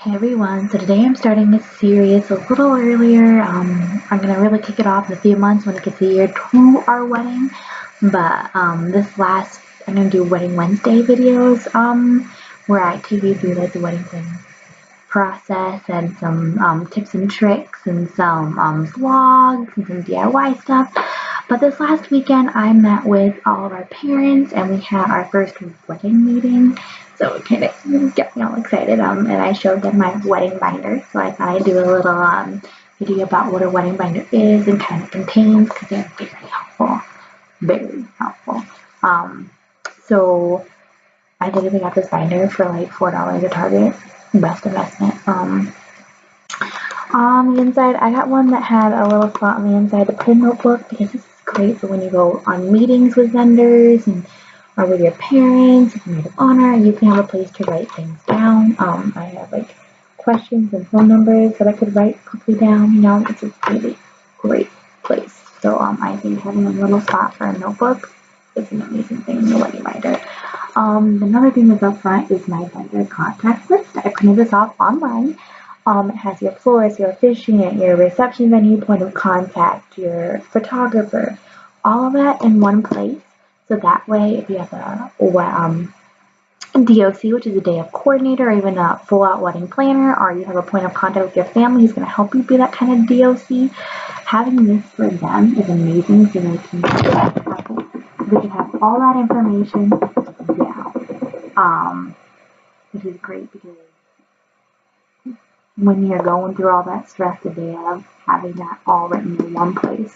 Hey everyone, so today I'm starting a series a little earlier. I'm gonna really kick it off in a few months when it gets a year to our wedding. But I'm gonna do Wedding Wednesday videos, where I take you through like the wedding planning process and some tips and tricks and some vlogs and some DIY stuff. But this last weekend, I met with all of our parents and we had our first wedding meeting. So it kind of got me all excited. And I showed them my wedding binder. So I thought I'd do a little video about what a wedding binder is and kind of contains because they're very helpful. Very helpful. So I literally got this binder for like $4 at Target. Best investment. On the inside, I got one that had a little spot on the inside to put a notebook because this is great for when you go on meetings with vendors and or with your parents, if you're maid of honor, you can have a place to write things down. I have like questions and phone numbers that I could write quickly down. It's a really great place. So I think having a little spot for a notebook is an amazing thing in the wedding binder. Another thing that's up front is my vendor contact list. I printed this off online. It has your florist, your officiant, your reception venue, point of contact, your photographer, all of that in one place. So that way, if you have a DOC, which is a day of coordinator, or even a full-out wedding planner, or you have a point of contact with your family who's going to help you be that kind of DOC, having this for them is amazing so they can have all that information down, which is great because when you're going through all that stress the day of, having that all written in one place,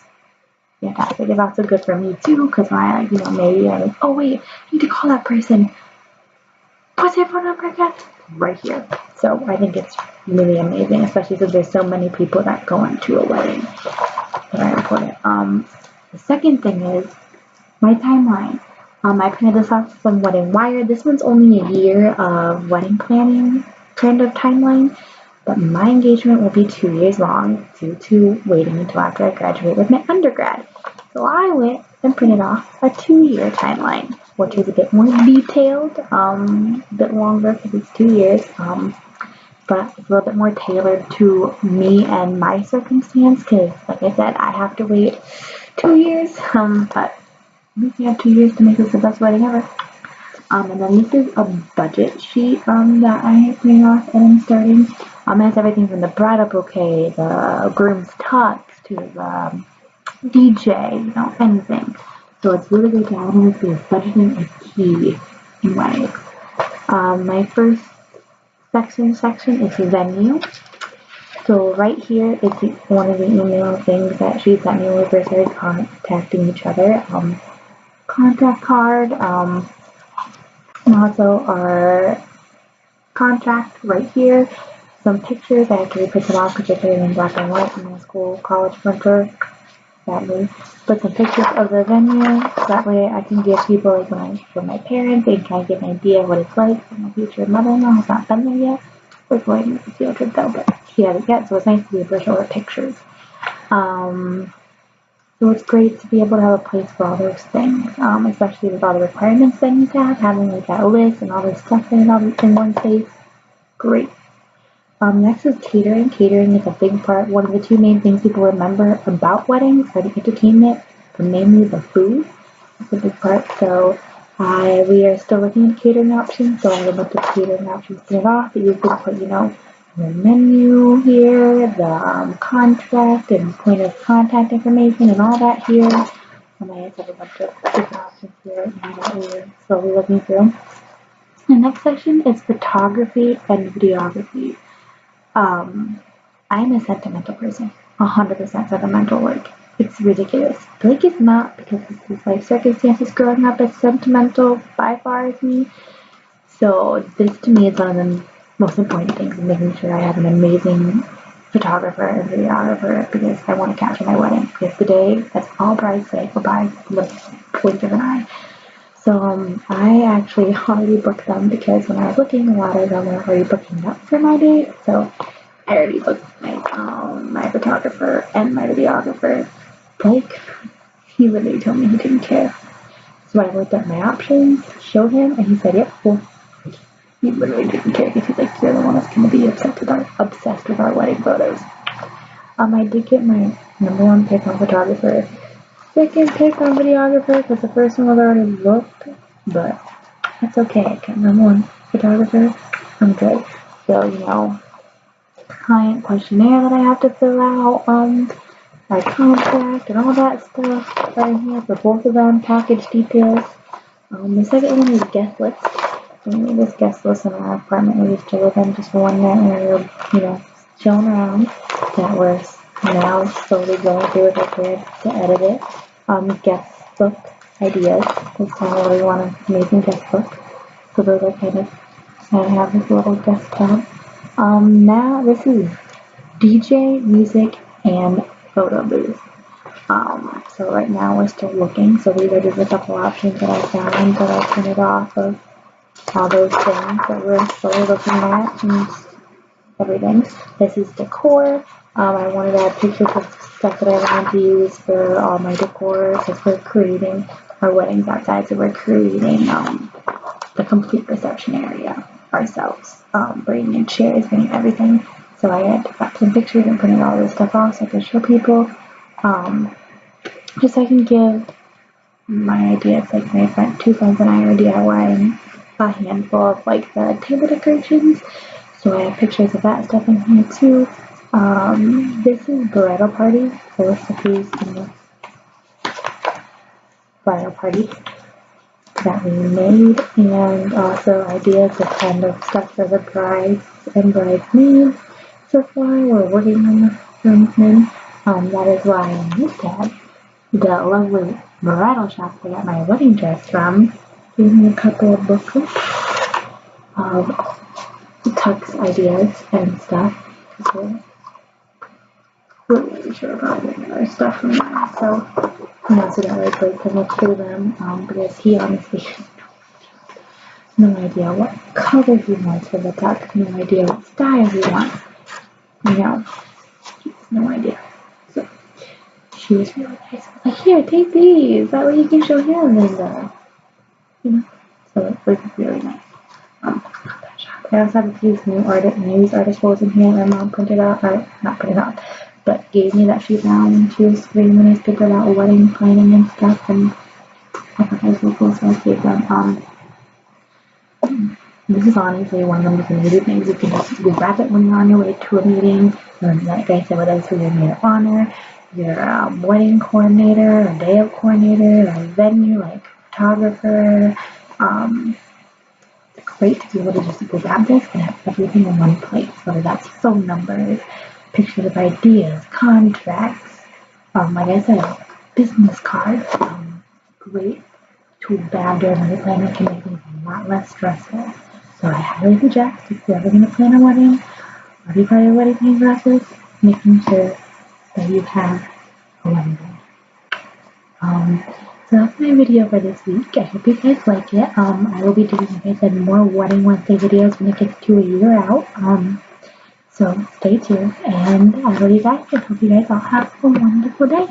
fantastic. It's also good for me too, because when I maybe oh wait, I need to call that person. What's their phone number again? Right here. So I think it's really amazing, especially since there's so many people that go into a wedding that are important. The second thing is my timeline. I printed this off from Wedding Wire. This one's only a year of wedding planning kind of timeline. But my engagement will be 2 years long due to waiting until after I graduate with my undergrad. So I went and printed off a 2-year timeline, which is a bit more detailed, a bit longer because it's 2 years, but it's a little bit more tailored to me and my circumstance because, like I said, I have to wait 2 years, but we have 2 years to make this the best wedding ever. And then this is a budget sheet that I printed off and I'm starting. It has everything from the bridal bouquet, the groom's tux, to the DJ, anything. So it's really great to have one because budgeting is key in weddings. My first section is venue. So right here is one of the email things that she sent me when we first started contacting each other. Contact card, and also our contract right here. Some pictures, I actually print them off because they're in black and white in my school, college printer, sadly. But some pictures of the venue, so that way I can give people, like when I show my parents, they can kind of get an idea of what it's like. My future mother-in-law has not been there yet. We're going to field trip though, but she hasn't yet, so it's nice to be able to show her pictures. So it's great to be able to have a place for all those things, especially with all the requirements that you have, having like that list and all this stuff in one place. Great. Next is catering. Catering is a big part. One of the two main things people remember about weddings are the entertainment, but mainly the food. That's a big part. So we are still looking at catering options. So I have a bunch of catering options printed off that you can put, the menu here, the contract and point of contact information and all that here. And I just have a bunch of different options here that we're slowly looking through. The next section is photography and videography. I'm a sentimental person, 100% sentimental. Like, it's ridiculous. Blake is not because of his life circumstances growing up as sentimental by far as me. So this to me is one of the most important things in making sure I have an amazing photographer and videographer because I want to capture my wedding. Because the day, that's all brides say goodbye, like blink of an eye. So I actually already booked them because when I was looking, a lot of them were already booking up for my date. So I already booked my photographer and my videographer. Blake, he literally told me he didn't care. So I looked at my options, showed him, and he said, yep, cool. He literally didn't care because he's like, you're the one that's going to be obsessed with our wedding photos. I did get my #1 pick on photographer. Second pick on videographer because the first one was already booked, but that's okay. I got #1 photographer. I'm good. So, client questionnaire that I have to fill out, my contract and all that stuff right here for both of them, package details. The second one is guest list. We made this guest list in our apartment. We used to live in just for 1 night and we were, chilling around. That was now slowly going through with our kids to edit it. Guest book ideas. This time we want an amazing guest book. So those are I have this little guest tab. Now this is DJ, music, and photo booth. So right now we're still looking. So these are just a couple options that I found that I printed off of all those things that we're still looking at and everything. This is decor. I wanted to add pictures of stuff that I wanted to use for all my decor because we're creating our weddings outside. So we're creating the complete reception area ourselves. Bringing in chairs, bringing everything. So I had to got some pictures and printed all this stuff off so I could show people. Just so I can give my ideas, like my two friends and I are DIYing a handful of like the table decorations. So I have pictures of that stuff in here too. This is bridal party, the recipes in the bridal party that we made, and also ideas of kind of stuff for the brides and bridesmaids. So far, we're working on the groomsmen. That is why in this tab, the lovely bridal shop I got my wedding dress from gave me a couple of booklets of tux ideas and stuff. We're really sure about getting other stuff from there. So that way Blake can look through them because he honestly has no idea what color he wants for the tux, no idea what style he wants. He has no idea. So she was really nice. I was like, here, take these. That way you can show him and So it was really nice. I also have a few news articles in here my mom printed out, or not printed out, but gave me that she found when she was reading the newspaper about wedding planning and stuff, and I thought that was really cool, so I gave them. This is honestly one of them just amazing things. You can just grab it when you're on your way to a meeting, and like I said, whether it's for your maid of honor, your wedding coordinator, a day of coordinator, a venue like photographer. It's great to be able to just grab this and have everything in one place, whether that's phone numbers, pictures of ideas, contracts, like I said, business cards. Great tool to have during the planning can make things a lot less stressful. So I highly suggest if you're ever going to plan a wedding or be part of a wedding planning process, making sure that you have a wedding planner. So that's my video for this week. I hope you guys like it. I will be doing, like I said, more Wedding Wednesday videos when it gets to a year out. So stay tuned, and I love you guys, and hope you guys all have a wonderful day.